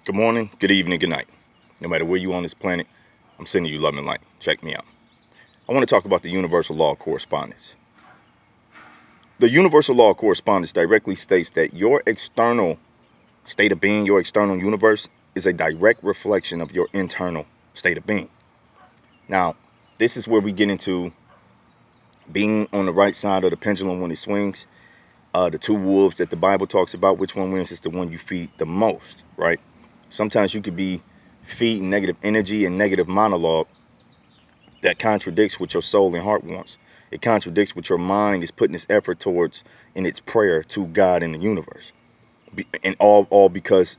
Good morning, good evening, good night. No matter where you on this planet, I'm sending you love and light. Check me out. I want to talk about the universal law of correspondence. The universal law of correspondence directly states that your external state of being, your external universe, is a direct reflection of your internal state of being. Now, this is where we get into being on the right side of the pendulum when it swings. The two wolves that the Bible talks about, which one wins is the one you feed the most, right? Sometimes you could be feeding negative energy and negative monologue that contradicts what your soul and heart wants. It contradicts what your mind is putting its effort towards in its prayer to God and the universe. And all because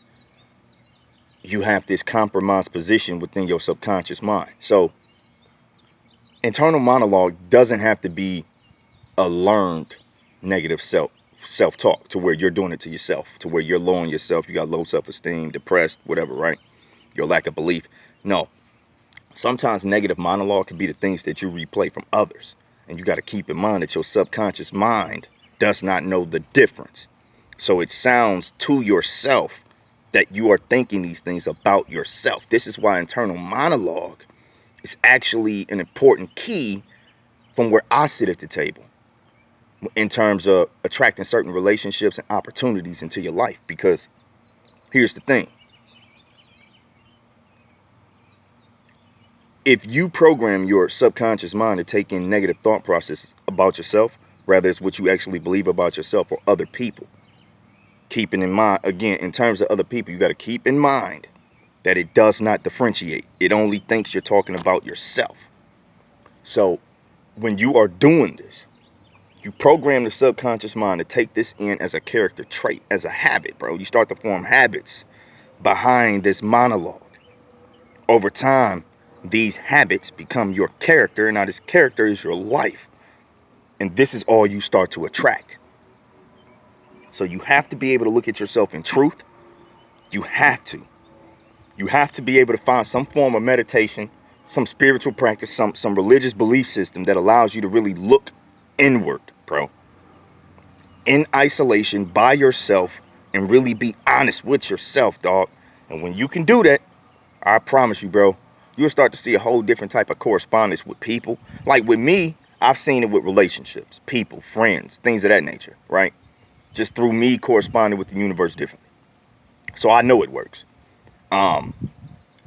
you have this compromised position within your subconscious mind. So internal monologue doesn't have to be a learned negative self-talk to where you're doing it to yourself, to where you're low on yourself, you got low self-esteem, depressed, whatever, right? Your lack of belief. No. Sometimes negative monologue can be the things that you replay from others. And you got to keep in mind that your subconscious mind does not know the difference. So it sounds to yourself that you are thinking these things about yourself. This is why internal monologue is actually an important key from where I sit at the table in terms of attracting certain relationships and opportunities into your life. Because here's the thing. If you program your subconscious mind to take in negative thought processes about yourself, whether it's what you actually believe about yourself or other people, keeping in mind, again, in terms of other people, you got to keep in mind that it does not differentiate. It only thinks you're talking about yourself. So when you are doing this, you program the subconscious mind to take this in as a character trait, as a habit, bro. You start to form habits behind this monologue. Over time, these habits become your character. Now, this character is your life. And this is all you start to attract. So you have to be able to look at yourself in truth. You have to. You have to be able to find some form of meditation, some spiritual practice, some religious belief system that allows you to really look inward, bro. In isolation, by yourself, and really be honest with yourself, dog. And when you can do that, I promise you, bro, you'll start to see a whole different type of correspondence with people. Like with me, I've seen it with relationships, people, friends, things of that nature, right? Just through me corresponding with the universe differently. So I know it works.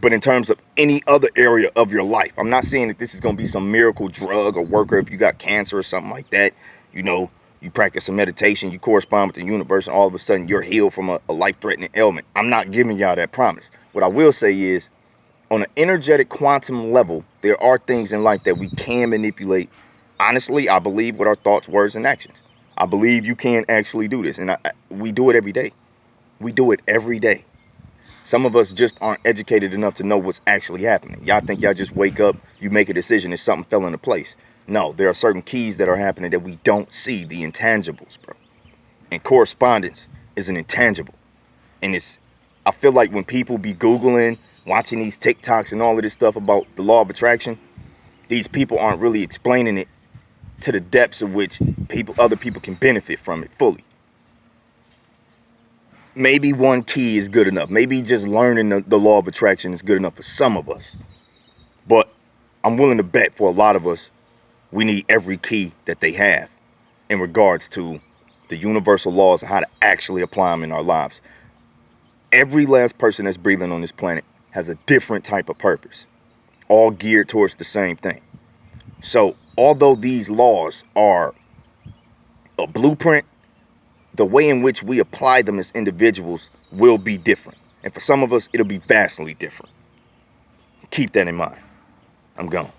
But in terms of any other area of your life, I'm not saying that this is going to be some miracle drug or worker. If you got cancer or something like that, you know, you practice some meditation, you correspond with the universe, and all of a sudden you're healed from a life-threatening ailment. I'm not giving y'all that promise. What I will say is, on an energetic quantum level, there are things in life that we can manipulate. Honestly, I believe with our thoughts, words, and actions. I believe you can actually do this. And we do it every day. We do it every day. Some of us just aren't educated enough to know what's actually happening. Y'all think y'all just wake up, you make a decision, and something fell into place. No, there are certain keys that are happening that we don't see, the intangibles, bro. And correspondence is an intangible. And I feel like when people be Googling, watching these TikToks and all of this stuff about the law of attraction, these people aren't really explaining it to the depths of which other people can benefit from it fully. Maybe one key is good enough. Maybe just learning the law of attraction is good enough for some of us. But I'm willing to bet for a lot of us, we need every key that they have in regards to the universal laws and how to actually apply them in our lives. Every last person that's breathing on this planet has a different type of purpose, all geared towards the same thing. So although these laws are a blueprint, the way in which we apply them as individuals will be different. And for some of us, it'll be vastly different. Keep that in mind. I'm gone.